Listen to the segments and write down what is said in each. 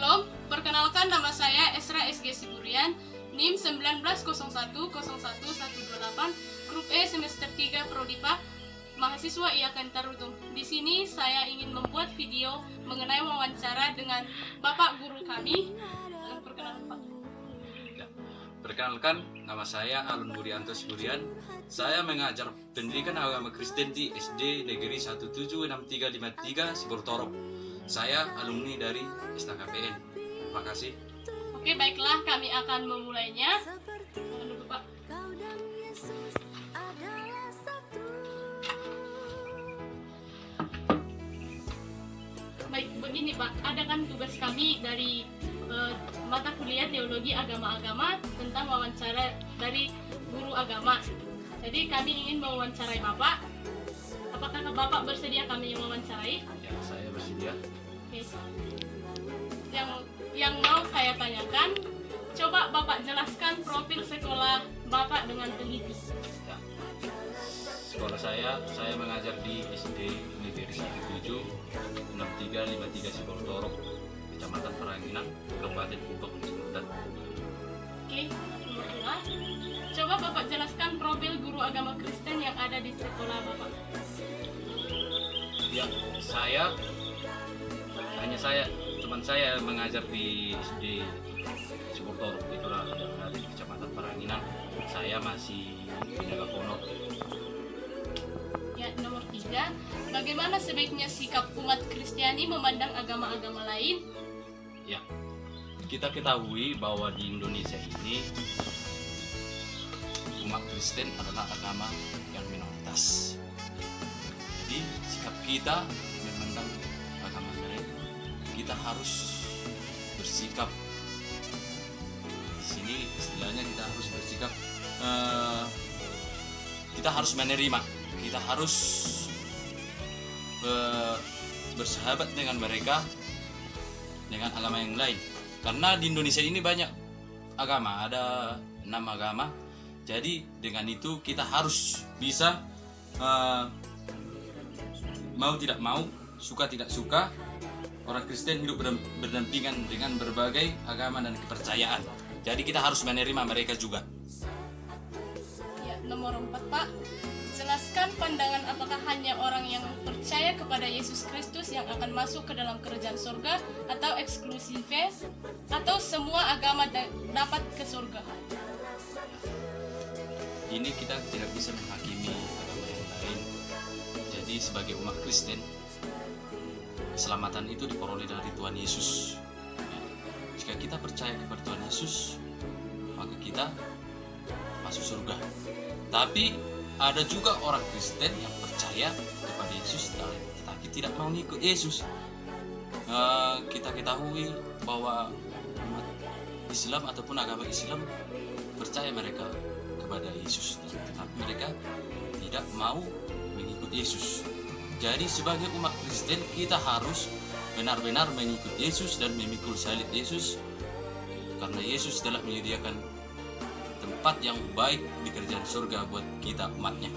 Shalom, perkenalkan nama saya Esra SG Siburian, NIM 1901011128, Grup E semester 3 Prodipa, mahasiswa IAKN Tarutung. Di sini saya ingin membuat video mengenai wawancara dengan Bapak Guru kami. Perkenalkan Pak. Ya. Perkenalkan, nama saya Alun Burianto Siburian. Saya mengajar pendidikan agama Kristen di SD Negeri 176353 Sibortorok. Saya alumni dari STKPN. Terima kasih. Oke, baiklah, kami akan memulainya. Dulu, Pak. Baik, begini Pak, ada kan tugas kami dari mata kuliah teologi agama-agama tentang wawancara dari guru agama. Jadi kami ingin mewawancarai Bapak. Apakah Bapak bersedia kami mewawancarai? Ya, saya bersedia. Oke. Yang mau saya tanyakan, coba Bapak jelaskan profil sekolah Bapak dengan teliti. Ya. Sekolah saya mengajar di SD Negeri 176353 Sibortorok, Kecamatan Peranginan, Kabupaten Kubak, Selatan. Oke, nomor 2. Coba Bapak jelaskan profil guru agama Kristen yang ada di sekolah Bapak. Ya, teman saya mengajar di SD Sibortorok, itulah yang ada di Kecamatan Peranginan. Saya masih penjaga pondok. Ya, nomor 3. Bagaimana sebaiknya sikap umat Kristiani memandang agama-agama lain? Ya, kita ketahui bahwa di Indonesia ini umat Kristen adalah agama yang minoritas. Jadi sikap kita memandang agama lain, kita harus bersikap. Di sini istilahnya kita harus bersikap, kita harus menerima, kita harus bersahabat dengan mereka, dengan agama yang lain. Karena di Indonesia ini banyak agama, ada 6 agama. Jadi dengan itu kita harus bisa mau tidak mau, suka tidak suka, orang Kristen hidup berdampingan dengan berbagai agama dan kepercayaan. Jadi kita harus menerima mereka juga. Ya, nomor 4 Pak. Jelaskan pandangan apakah hanya orang yang percaya kepada Yesus Kristus yang akan masuk ke dalam kerajaan surga, atau eksklusifnya, atau semua agama dapat ke surga. Ini kita tidak bisa menghakimi agama yang lain. Jadi sebagai umat Kristen, keselamatan itu diperoleh dari Tuhan Yesus. Jika kita percaya kepada Tuhan Yesus, maka kita masuk surga. Tapi ada juga orang Kristen yang percaya kepada Yesus tetapi tidak mau ikut Yesus. Kita ketahui bahwa umat Islam ataupun agama Islam percaya mereka kepada Yesus, tetapi mereka tidak mau mengikut Yesus. Jadi sebagai umat Kristen kita harus benar-benar mengikut Yesus dan memikul salib Yesus, karena Yesus telah menyediakan tempat yang baik di kerajaan surga buat kita umatnya.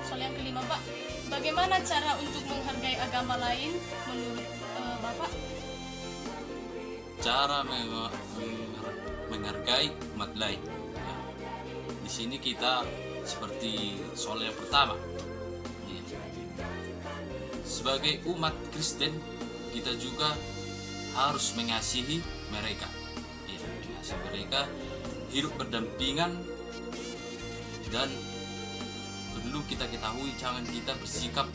Soal yang kelima Pak, bagaimana cara untuk menghargai agama lain menurut Bapak? Cara menghargai umat lain. Ya. Di sini kita seperti soal yang pertama. Ya. Sebagai umat Kristen kita juga harus mengasihi mereka. Ya, mengasihi mereka, hidup berdampingan, dan perlu kita ketahui jangan kita bersikap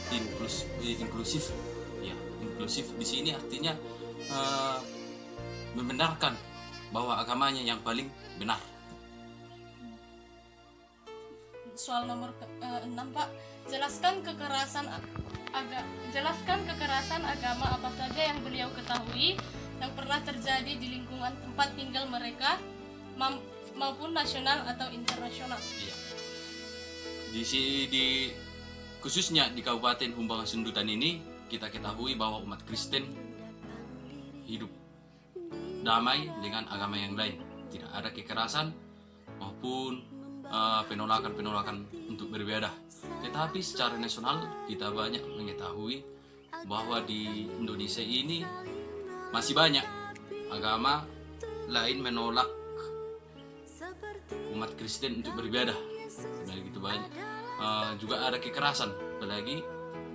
inklusif. Ya, inklusif di sini artinya membenarkan bahwa agamanya yang paling benar. Soal nomor 6 Pak, jelaskan kekerasan agama apa saja yang beliau ketahui yang pernah terjadi di lingkungan tempat tinggal mereka maupun nasional atau internasional. Ya. Di khususnya di Kabupaten Humbangan Sundutan ini kita ketahui bahwa umat Kristen hidup damai dengan agama yang lain, tidak ada kekerasan maupun penolakan untuk berbeda. Tetapi secara nasional kita banyak mengetahui bahwa di Indonesia ini masih banyak agama lain menolak umat Kristen untuk beribadah. Begitu banyak. Juga ada kekerasan, apalagi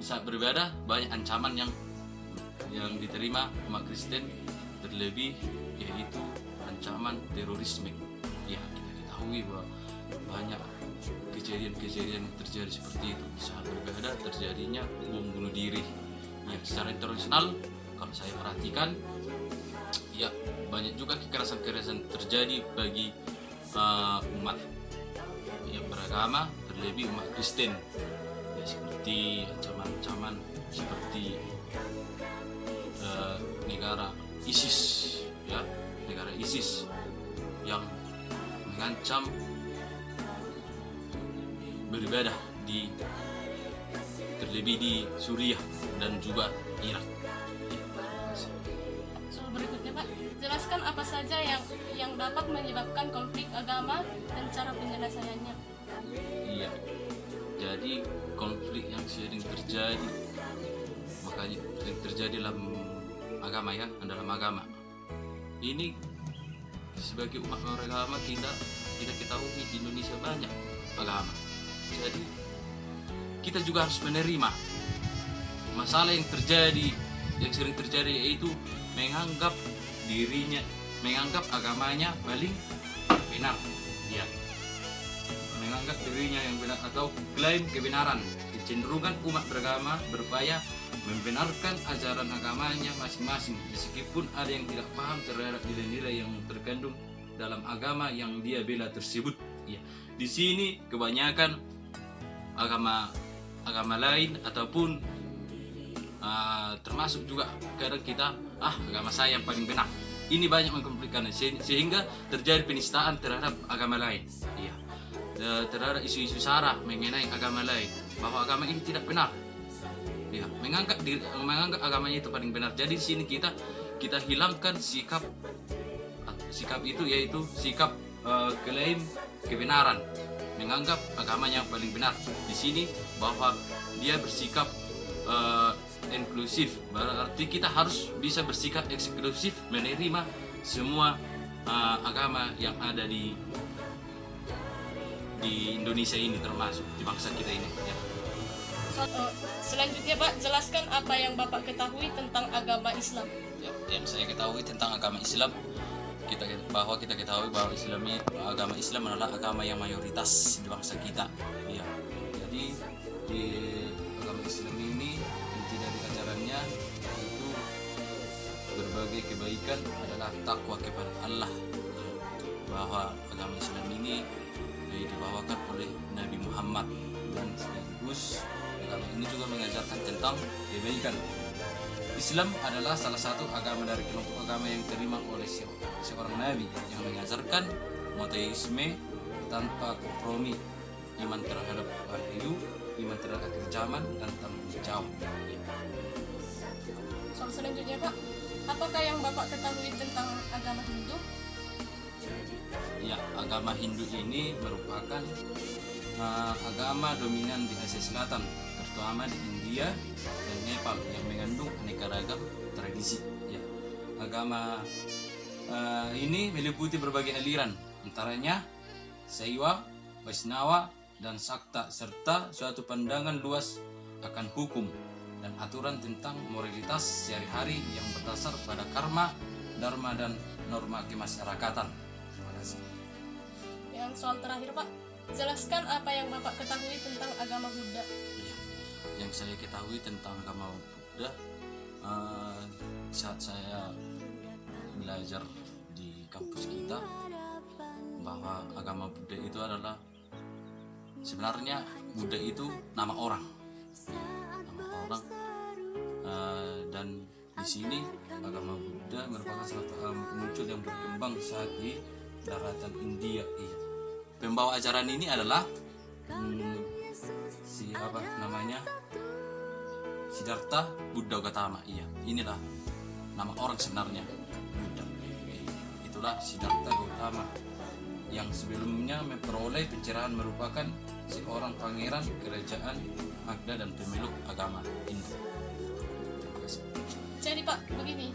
saat beribadah banyak ancaman yang diterima umat Kristen, terlebih yaitu ancaman terorisme. Ya, kita ketahui bahwa banyak kejadian-kejadian terjadi seperti itu. Saat beribadah terjadinya bom bunuh diri. Ya, secara internasional kalau saya perhatikan, ya banyak juga kekerasan-kekerasan terjadi bagi umat yang beragama, terlebih umat Kristen. Ya, seperti ancaman-ancaman seperti negara ISIS, ya, negara ISIS yang mengancam beribadah terlebih di Suriah dan juga Irak. Soal berikutnya Pak, jelaskan apa saja yang dapat menyebabkan konflik agama dan cara penyelesaiannya. Iya, jadi konflik yang sering terjadi, makanya sering terjadi dalam agama, ya, dalam agama. Ini sebagai umat beragama kita ketahui di Indonesia banyak agama. Jadi kita juga harus menerima masalah yang sering terjadi, yaitu menganggap agamanya paling benar, ya, menganggap dirinya yang benar atau klaim kebenaran. Kecenderungan umat beragama berupaya membenarkan ajaran agamanya masing-masing, meskipun ada yang tidak paham terhadap nilai-nilai yang terkandung dalam agama yang dia bela tersebut. Ya, di sini kebanyakan agama lain ataupun termasuk juga kadang kita agama saya yang paling benar. Ini banyak mengkomplikasikan sehingga terjadi penistaan terhadap agama lain. Ya, terhadap isu-isu sara mengenai agama lain, bahwa agama ini tidak benar. Ya, menganggap agamanya itu paling benar. Jadi di sini kita hilangkan sikap itu, yaitu sikap klaim kebenaran, menganggap agamanya yang paling benar. Di sini bahwa dia bersikap inklusif, berarti kita harus bisa bersikap eksklusif, menerima semua agama yang ada di Indonesia ini, termasuk di bangsa kita ini, ya. Selanjutnya Pak, jelaskan apa yang Bapak ketahui tentang agama Islam. Ya, yang saya ketahui tentang agama Islam, kita ketahui bahwa agama Islam adalah agama yang mayoritas di bangsa kita. Ya, jadi di agama Islam ini inti dari ajarannya itu berbagai kebaikan adalah takwa kepada Allah. Ya, bahwa agama Islam ini dibawakan oleh Nabi Muhammad, dan sekaligus agama ini juga mengajarkan tentang kebaikan. Islam adalah salah satu agama dari kelompok agama yang diterima oleh seorang nabi yang mengajarkan monoteisme tanpa kompromi, iman terhadap wahyu, iman terhadap kecaman, dan tanggung jawab. Soal selanjutnya Pak, apakah yang Bapak ketahui tentang agama Hindu? Ya, agama Hindu ini merupakan agama dominan di Asia Selatan, terutama di India dan Nepal, yang mengandung aneka ragam tradisi. Ya, agama ini meliputi berbagai aliran, antaranya Saiwa, Vaishnava, dan Sakta, serta suatu pandangan luas akan hukum dan aturan tentang moralitas sehari-hari yang berdasar pada karma, dharma, dan norma kemasyarakatan. Terima kasih. Yang soal terakhir Pak, jelaskan apa yang Bapak ketahui tentang agama Buddha. Ya, yang saya ketahui tentang agama Buddha, saat saya belajar di kampus kita, bahwa agama Buddha itu adalah sebenarnya Buddha itu nama orang, dan di sini agama Buddha merupakan salah satu muncul yang berkembang saat di daratan India. Pembawa ajaran ini adalah Siddhartha Buddha Gautama. Iya, inilah nama orang sebenarnya Buddha. Itulah Siddhartha Gautama yang sebelumnya memperoleh pencerahan, merupakan seorang pangeran kerajaan Magda dan pemeluk agama Hindu. Terima kasih. Jadi Pak, begini,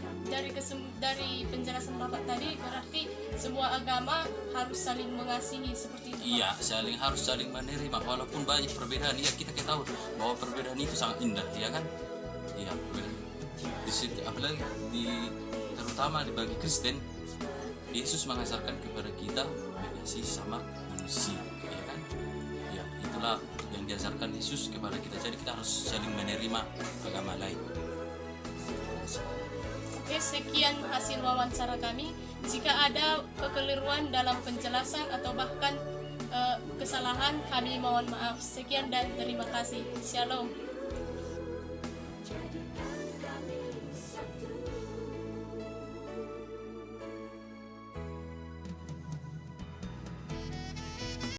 dari penjelasan Bapak tadi berarti semua agama harus saling mengasihi seperti itu. Pak? Iya, harus saling menerima walaupun banyak perbedaan. Iya, kita tahu bahwa perbedaan itu sangat indah, ya kan? Iya, perbedaan. Di situ, apalagi terutama bagi Kristen, Yesus mengajarkan kepada kita mengasihi sama manusia, ya kan? Ya, itulah yang diajarkan Yesus kepada kita. Jadi kita harus saling menerima agama lain. Oke, sekian hasil wawancara kami. Jika ada kekeliruan dalam penjelasan atau bahkan kesalahan, kami mohon maaf. Sekian dan terima kasih. Shalom.